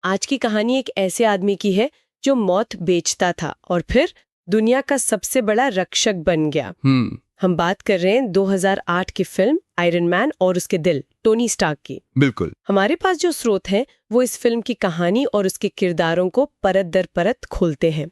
आज की कहानी एक ऐसे आदमी की है जो मौत बेचता था और फिर दुनिया का सबसे बड़ा रक्षक बन गया। हम बात कर रहे हैं 2008 की फिल्म आयरन मैन और उसके दिल, टोनी स्टार्क की। बिल्कुल। हमारे पास जो स्रोत हैं वो इस फिल्म की कहानी और उसके किरदारों को परत दर परत खोलते हैं।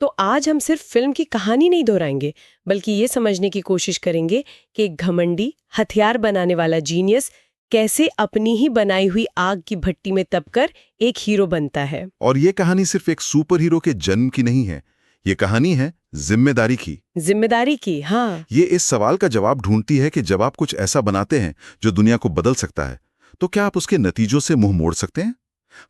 तो आज हम सिर्फ फिल्म की कहानी नहीं दोहराएंगे, बल्कि ये समझने की कोशिश करेंगे कि एक घमंडी हथियार बनाने वाला जीनियस कैसे अपनी ही बनाई हुई आग की भट्टी में तपकर एक हीरो बनता है। और ये कहानी सिर्फ एक सुपर हीरो के जन्म की नहीं है, ये कहानी है जिम्मेदारी की। जिम्मेदारी की, हाँ। ये इस सवाल का जवाब ढूंढती है कि जब आप कुछ ऐसा बनाते हैं जो दुनिया को बदल सकता है, तो क्या आप उसके नतीजों से मुंह मोड़ सकते हैं?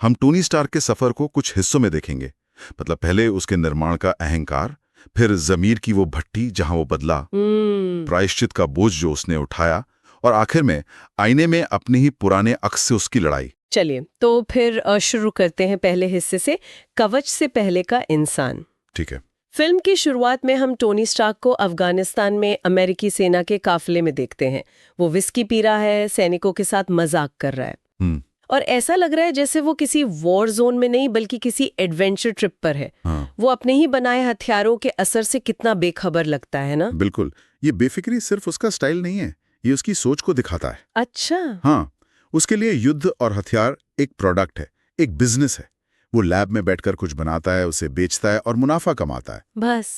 हम टोनी स्टार्क के सफर को कुछ हिस्सों में देखेंगे। मतलब पहले उसके निर्माण का अहंकार, फिर जमीर की वो भट्टी जहां वो बदला, प्रायश्चित का बोझ जो उसने उठाया, और आखिर में आईने में अपने ही पुराने अक्स से उसकी लड़ाई। चलिए तो फिर शुरू करते हैं पहले हिस्से से, कवच से पहले का इंसान। ठीक है। फिल्म की शुरुआत में हम टोनी स्टार्क को अफगानिस्तान में अमेरिकी सेना के काफिले में देखते हैं। वो विस्की पी रहा है, सैनिकों के साथ मजाक कर रहा है और ऐसा लग रहा है जैसे वो किसी वॉर जोन में नहीं बल्कि किसी एडवेंचर ट्रिप पर है। वो अपने ही बनाए हथियारों के असर से कितना बेखबर लगता है ना। बिल्कुल। ये बेफिक्री सिर्फ उसका स्टाइल नहीं है, ये उसकी सोच को दिखाता है। अच्छा। हाँ, उसके लिए युद्ध और हथियार एक प्रोडक्ट है, एक बिजनेस है। वो लैब में बैठकर कुछ बनाता है, उसे बेचता है और मुनाफा कमाता है। बस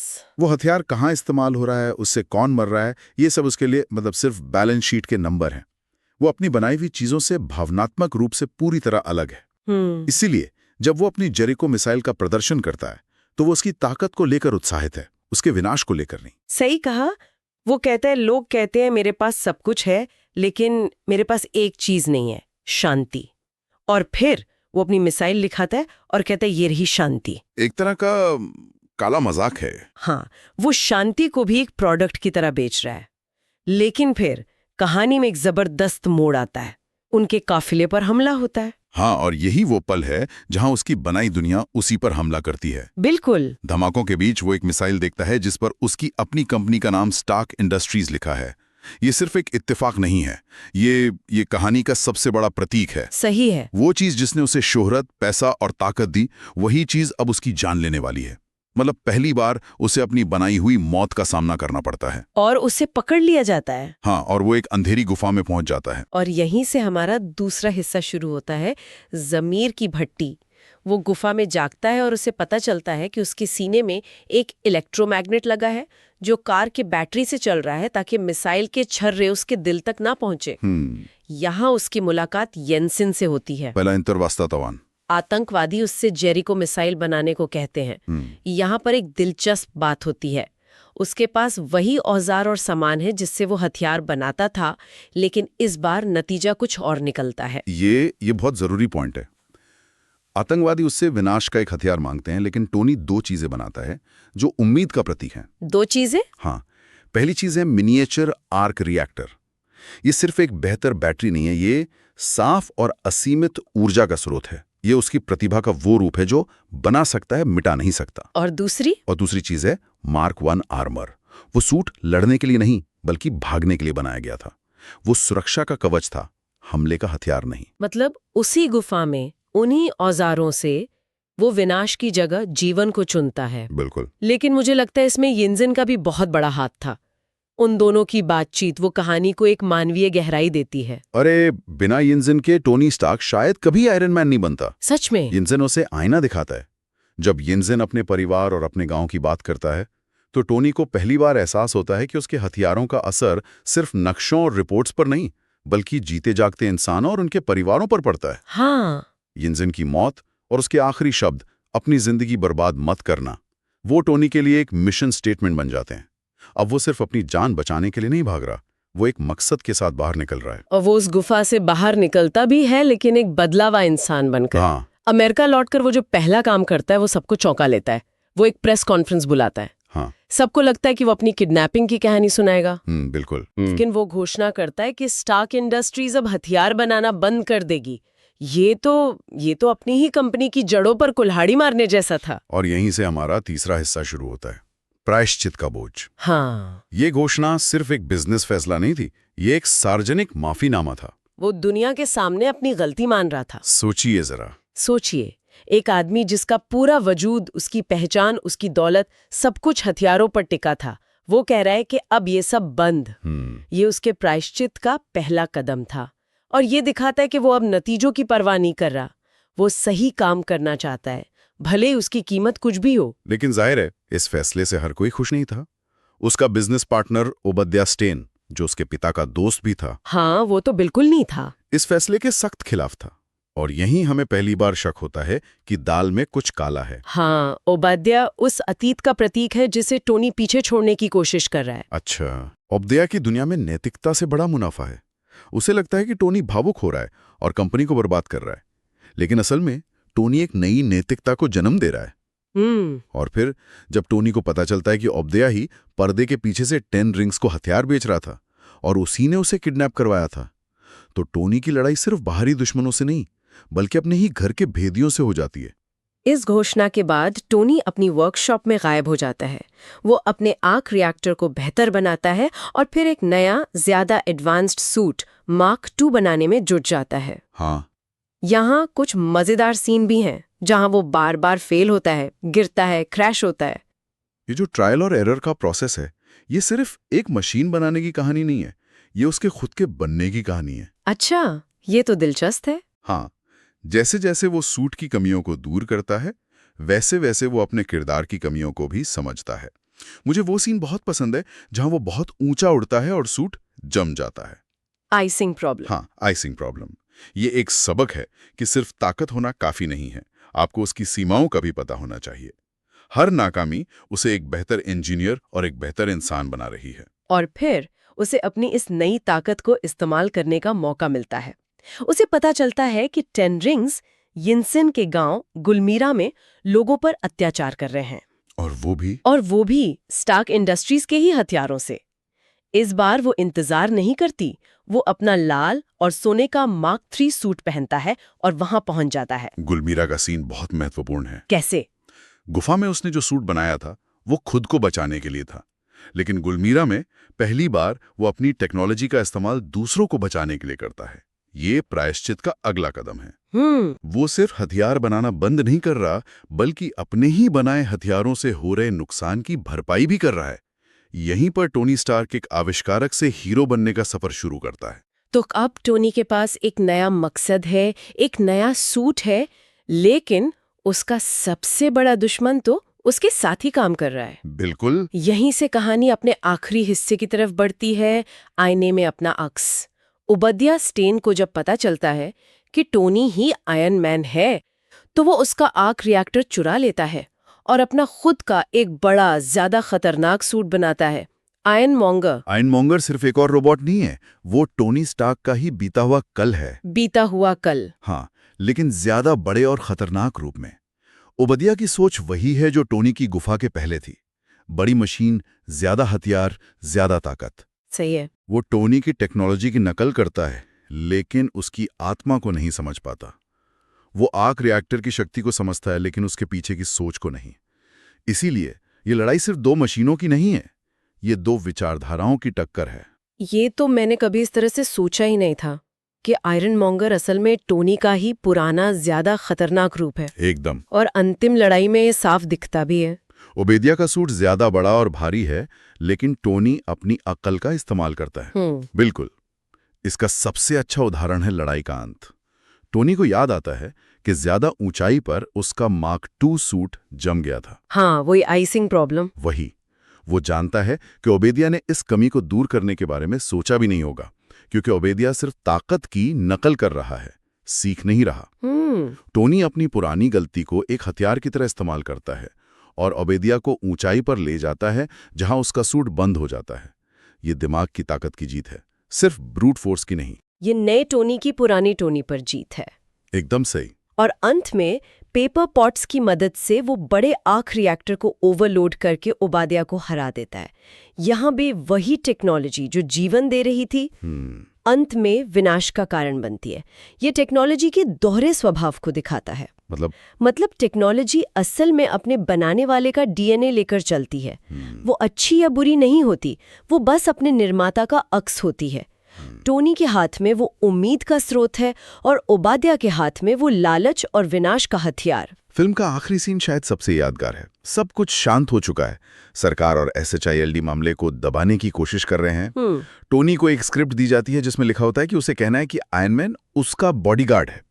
वो हथियार कहाँ इस्तेमाल हो रहा है, उससे कौन मर रहा है, ये सब उसके लिए सिर्फ बैलेंस शीट के नंबर हैं। वो अपनी बनाई हुई चीजों से भावनात्मक रूप से पूरी तरह अलग है। इसीलिए जब वो अपनी जेरिको मिसाइल का प्रदर्शन करता है तो वो उसकी ताकत को लेकर उत्साहित है, उसके विनाश को लेकर नहीं। सही कहा। वो कहता है, लोग कहते हैं मेरे पास सब कुछ है लेकिन मेरे पास एक चीज नहीं है, शांति। और फिर वो अपनी मिसाइल लिखाता है और कहता है ये रही शांति। एक तरह का काला मजाक है। हाँ, वो शांति को भी एक प्रोडक्ट की तरह बेच रहा है। लेकिन फिर कहानी में एक जबरदस्त मोड़ आता है, उनके काफिले पर हमला होता है। हाँ, और यही वो पल है जहां उसकी बनाई दुनिया उसी पर हमला करती है। बिल्कुल। धमाकों के बीच वो एक मिसाइल देखता है जिस पर उसकी अपनी कंपनी का नाम स्टार्क इंडस्ट्रीज लिखा है। ये सिर्फ एक इत्तेफाक नहीं है, ये कहानी का सबसे बड़ा प्रतीक है। सही है। वो चीज जिसने उसे शोहरत, पैसा और ताकत दी, वही चीज अब उसकी जान लेने वाली है। पहली बार उसे अपनी बनाई हुई मौत का सामना करना पड़ता है और उसे पकड़ लिया जाता है। हाँ, और वो एक अंधेरी गुफा में पहुंच जाता है। और यहीं से हमारा दूसरा हिस्सा शुरू होता है, जमीर की भट्टी। वो गुफा में जागता है और उसे पता चलता है कि उसके सीने में एक इलेक्ट्रोमैग्नेट लगा है जो कार के बैटरी से चल रहा है ताकि मिसाइल के छर्रे उसके दिल तक ना पहुंचे। यहाँ उसकी मुलाकात येंसिन से होती है, पहला अंतर्वास्तावान आतंकवादी। उससे जेरिको मिसाइल बनाने को कहते हैं। यहाँ पर एक दिलचस्प बात होती है, उसके पास वही औजार और सामान है जिससे वो हथियार बनाता था, लेकिन इस बार नतीजा कुछ और निकलता है। ये बहुत जरूरी पॉइंट है। आतंकवादी उससे विनाश का एक हथियार मांगते हैं, लेकिन टोनी दो चीजें बनाता है जो उम्मीद का प्रतीक है। दो चीजें? हाँ, पहली चीज है मिनिएचर आर्क रिएक्टर। ये सिर्फ एक बेहतर बैटरी नहीं है, ये साफ और असीमित ऊर्जा का स्रोत है। ये उसकी प्रतिभा का वो रूप है जो बना सकता है, मिटा नहीं सकता। और दूसरी चीज है मार्क 1 आर्मर। वो सूट लड़ने के लिए नहीं बल्कि भागने के लिए बनाया गया था। वो सुरक्षा का कवच था, हमले का हथियार नहीं। मतलब उसी गुफा में उन्हीं औजारों से वो विनाश की जगह जीवन को चुनता है। बिल्कुल। लेकिन मुझे लगता है इसमें येंसिन का भी बहुत बड़ा हाथ था। उन दोनों की बातचीत वो कहानी को एक मानवीय गहराई देती है। अरे, बिना येंसिन के टोनी स्टार्क शायद कभी आयरन मैन नहीं बनता। सच में। येंसिन उसे आईना दिखाता है। जब येंसिन अपने परिवार और अपने गांव की बात करता है तो टोनी को पहली बार एहसास होता है कि उसके हथियारों का असर सिर्फ नक्शों और रिपोर्ट्स पर नहीं बल्कि जीते जागते इंसानों और उनके परिवारों पर पड़ता है। हाँ। येंसिन की मौत और उसके आखिरी शब्द, अपनी जिंदगी बर्बाद मत करना, वो टोनी के लिए एक मिशन स्टेटमेंट बन जाते हैं। अब वो सिर्फ अपनी जान बचाने के लिए नहीं भाग रहा, वो एक मकसद के साथ बाहर निकल रहा है। और वो उस गुफा से बाहर निकलता भी है, लेकिन एक बदला हुआ इंसान बनकर। हाँ। अमेरिका लौटकर वो जो पहला काम करता है वो सबको चौंका लेता है। वो एक प्रेस कॉन्फ्रेंस बुलाता है। हाँ। सबको लगता है कि वो अपनी किडनैपिंग की कहानी सुनाएगा। बिल्कुल। लेकिन वो घोषणा करता है कि स्टार्क इंडस्ट्रीज अब हथियार बनाना बंद कर देगी। ये तो अपनी ही कंपनी की जड़ों पर कुल्हाड़ी मारने जैसा था। और यहीं से हमारा तीसरा हिस्सा शुरू होता है, प्रायश्चित का बोझ। हाँ। ये घोषणा सिर्फ एक बिजनेस फैसला नहीं थी, ये एक सार्वजनिक माफीनामा था। वो दुनिया के सामने अपनी गलती मान रहा था। सोचिए जरा। सोचिए, एक आदमी जिसका पूरा वजूद, उसकी पहचान, उसकी दौलत, सब कुछ हथियारों पर टिका था, वो कह रहा है कि अब ये सब बंद। ये उसके प्रायश्चित का पहला कदम था और ये दिखाता है कि वो अब नतीजों की परवाह नहीं कर रहा। वो सही काम करना चाहता है, भले उसकी कीमत कुछ भी हो। लेकिन जाहिर है इस फैसले से हर कोई खुश नहीं था। उसका बिजनेस पार्टनर ओबद्या स्टेन, जो उसके पिता का दोस्त भी था, हाँ, वो तो बिल्कुल नहीं था। इस फैसले के सख्त खिलाफ था। और यहीं हमें पहली बार शक होता है कि दाल में कुछ काला है। हाँ, ओबद्या उस अतीत का प्रतीक है जिसे टोनी पीछे छोड़ने की कोशिश कर रहा है। अच्छा, ओबद्या की दुनिया में नैतिकता से बड़ा मुनाफा है। उसे लगता है कि टोनी भावुक हो रहा है और कंपनी को बर्बाद कर रहा है। लेकिन असल में टोनी एक नई नैतिकता को जन्म दे रहा है। और फिर जब टोनी को पता चलता है कि ओबद्या ही पर्दे के पीछे से 10 रिंग्स को हथियार बेच रहा था और उसी ने उसे किडनैप करवाया था, तो टोनी की लड़ाई सिर्फ बाहरी दुश्मनों से नहीं, बल्कि अपने ही घर के भेदियों से हो जाती है। इस घोषणा के बाद टोनी अपनी वर्कशॉप में गायब हो जाता है। वो अपने आर्क रिएक्टर को बेहतर बनाता है और फिर एक नया, ज्यादा एडवांस्ड सूट मार्क 2 बनाने में जुट जाता है। हाँ, यहाँ कुछ मजेदार सीन भी हैं, जहाँ वो बार बार फेल होता है, गिरता है, क्रैश होता है। ये जो ट्रायल और एरर का प्रोसेस है, ये सिर्फ एक मशीन बनाने की कहानी नहीं है, ये उसके खुद के बनने की कहानी है। अच्छा, ये तो दिलचस्प है। हाँ, जैसे जैसे वो सूट की कमियों को दूर करता है, वैसे वैसे वो अपने किरदार की कमियों को भी समझता है। मुझे वो सीन बहुत पसंद है जहां वो बहुत ऊंचा उड़ता है और सूट जम जाता है। Icing problem. हाँ, आइसिंग प्रॉब्लम। ये एक सबक है कि सिर्फ ताकत होना काफी नहीं है, आपको उसकी सीमाओं का भी पता होना चाहिए। हर नाकामी उसे एक बेहतर इंजीनियर और एक बेहतर इंसान बना रही है। और फिर उसे अपनी इस नई ताकत को इस्तेमाल करने का मौका मिलता है। उसे पता चलता है कि 10 रिंग्स यिनसेन के गांव गुलमीरा में लोगों पर अत्याचार कर रहे हैं। और वो भी स्टार्क इंडस्ट्रीज के ही हथियारों से। इस बार वो इंतजार नहीं करती, वो अपना लाल और सोने का मार्क 3 सूट पहनता है और वहां पहुंच जाता है। गुलमीरा का सीन बहुत महत्वपूर्ण है। कैसे? गुफा में उसने जो सूट बनाया था वो खुद को बचाने के लिए था, लेकिन गुलमीरा में पहली बार वो अपनी टेक्नोलॉजी का इस्तेमाल दूसरों को बचाने के लिए करता है। ये प्रायश्चित का अगला कदम है। वो सिर्फ हथियार बनाना बंद नहीं कर रहा, बल्कि अपने ही बनाए हथियारों से हो रहे नुकसान की भरपाई भी कर रहा है। यहीं पर टोनी स्टार्क एक आविष्कारक से हीरो बनने का सफर शुरू करता है। तो अब टोनी के पास एक नया मकसद है, एक नया सूट है, लेकिन उसका सबसे बड़ा दुश्मन तो उसके साथ ही काम कर रहा है। बिल्कुल। यहीं से कहानी अपने आखिरी हिस्से की तरफ बढ़ती है, आईने में अपना अक्स। ओबद्या स्टेन को जब पता चलता है कि टोनी ही आयरन मैन है, तो वो उसका आर्क रिएक्टर चुरा लेता है और अपना खुद का एक बड़ा, ज्यादा खतरनाक सूट बनाता है, आयरन मॉन्गर। आयरन मॉन्गर सिर्फ एक और रोबोट नहीं है, वो टोनी स्टार्क का ही बीता हुआ कल है। बीता हुआ कल। हाँ, लेकिन ज्यादा बड़े और खतरनाक रूप में। ओबद्या की सोच वही है जो टोनी की गुफा के पहले थी। बड़ी मशीन, ज्यादा हथियार, ज्यादा ताकत। सही है। वो टोनी की टेक्नोलॉजी की नकल करता है, लेकिन उसकी आत्मा को नहीं समझ पाता। वो आर्क रिएक्टर की शक्ति को समझता है, लेकिन उसके पीछे की सोच को नहीं। इसीलिए ये लड़ाई सिर्फ 2 मशीनों की नहीं है, ये 2 विचारधाराओं की टक्कर है। ये तो मैंने कभी इस तरह से सोचा ही नहीं था कि आयरन मॉन्गर असल में टोनी का ही पुराना, ज्यादा खतरनाक रूप है। एकदम। और अंतिम लड़ाई में ये साफ दिखता भी है। ओबेदिया का सूट ज्यादा बड़ा और भारी है, लेकिन टोनी अपनी अक्ल का इस्तेमाल करता है। बिल्कुल। इसका सबसे अच्छा उदाहरण है लड़ाई का अंत। टोनी को याद आता है कि ज्यादा ऊंचाई पर उसका मार्क 2 सूट जम गया था। हाँ, वही आइसिंग प्रॉब्लम। वही। वो जानता है कि ओबेदिया ने इस कमी को दूर करने के बारे में सोचा भी नहीं होगा, क्योंकि ओबेदिया सिर्फ ताकत की नकल कर रहा है, सीख नहीं रहा। टोनी अपनी पुरानी गलती को एक हथियार की तरह इस्तेमाल करता है और ओबेदिया को ऊंचाई पर ले जाता है, जहां उसका सूट बंद हो जाता है। ये दिमाग की ताकत की जीत है, सिर्फ ब्रूट फोर्स की नहीं। ये नए टोनी की पुरानी टोनी पर जीत है। एकदम सही। और अंत में पेपर पॉट्स की मदद से वो बड़े आर्क रिएक्टर को ओवरलोड करके ओबद्या को हरा देता है। यहाँ भी वही टेक्नोलॉजी जो जीवन दे रही थी, अंत में विनाश का कारण बनती है। ये टेक्नोलॉजी के दोहरे स्वभाव को दिखाता है। मतलब टेक्नोलॉजी असल में अपने बनाने वाले का डीएनए लेकर चलती है। वो अच्छी या बुरी नहीं होती, वो बस अपने निर्माता का अक्स होती है। टोनी के हाथ में वो उम्मीद का स्रोत है और ओबाद्या के हाथ में वो लालच और विनाश का हथियार। फिल्म का आखिरी सीन शायद सबसे यादगार है। सब कुछ शांत हो चुका है, सरकार और SHILD मामले को दबाने की कोशिश कर रहे हैं। टोनी को एक स्क्रिप्ट दी जाती है जिसमें लिखा होता है कि उसे कहना है कि आयरन मैन उसका बॉडीगार्ड है,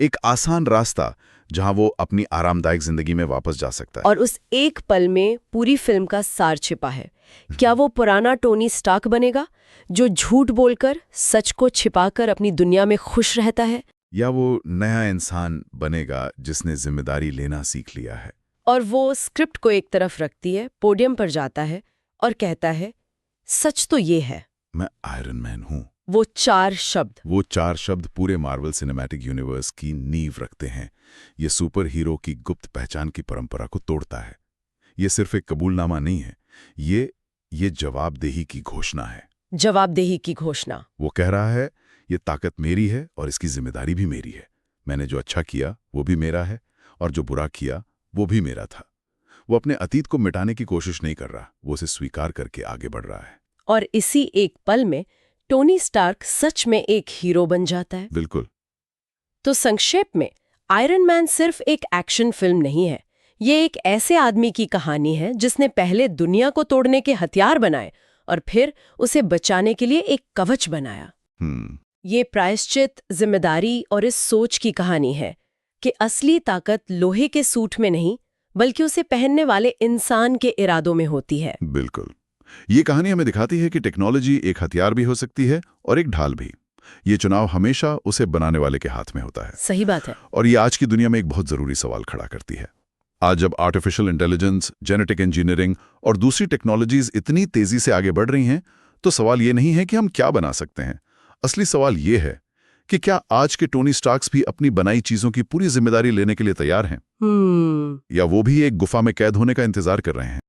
एक आसान रास्ता जहां वो अपनी आरामदायक जिंदगी में वापस जा सकता है। और उस एक पल में पूरी फिल्म का सार छिपा है। क्या वो पुराना टोनी स्टार्क बनेगा जो झूठ बोलकर, सच को छिपाकर अपनी दुनिया में खुश रहता है, या वो नया इंसान बनेगा जिसने जिम्मेदारी लेना सीख लिया है? और वो स्क्रिप्ट को एक तरफ रखती है, पोडियम पर जाता है और कहता है, सच तो ये है, मैं आयरन मैन हूं। वो चार शब्द पूरे मार्वल सिनेमैटिक यूनिवर्स की नींव रखते हैं। ये सुपर हीरो की गुप्त पहचान की परंपरा को तोड़ता है। ये सिर्फ एक कबूलनामा नहीं है, ये जवाबदेही की घोषणा है। जवाबदेही की घोषणा। वो कह रहा है, ये ताकत मेरी है और इसकी जिम्मेदारी भी मेरी है। मैंने जो अच्छा किया वो भी मेरा है और जो बुरा किया वो भी मेरा था। वो अपने अतीत को मिटाने की कोशिश नहीं कर रहा, वो उसे स्वीकार करके आगे बढ़ रहा है। और इसी एक पल में टोनी स्टार्क सच में एक हीरो बन जाता है। बिल्कुल। तो संक्षेप में, आयरन मैन सिर्फ एक एक्शन फिल्म नहीं है, ये एक ऐसे आदमी की कहानी है जिसने पहले दुनिया को तोड़ने के हथियार बनाए और फिर उसे बचाने के लिए एक कवच बनाया। ये प्रायश्चित, जिम्मेदारी और इस सोच की कहानी है कि असली ताकत लोहे के सूट में नहीं, बल्कि उसे पहनने वाले इंसान के इरादों में होती है। बिल्कुल। ये कहानी हमें दिखाती है कि टेक्नोलॉजी एक हथियार भी हो सकती है और एक ढाल भी। ये चुनाव हमेशा उसे बनाने वाले के हाथ में होता है। सही बात है। और ये आज की दुनिया में एक बहुत जरूरी सवाल खड़ा करती है। आज जब आर्टिफिशियल इंटेलिजेंस, जेनेटिक इंजीनियरिंग और दूसरी टेक्नोलॉजीज इतनी तेजी से आगे बढ़ रही हैं, तो सवाल ये नहीं है कि हम क्या बना सकते हैं। असली सवाल ये है कि क्या आज के टोनी स्टार्क्स भी अपनी बनाई चीजों की पूरी जिम्मेदारी लेने के लिए तैयार हैं? या वो भी एक गुफा में कैद होने का इंतजार कर रहे हैं?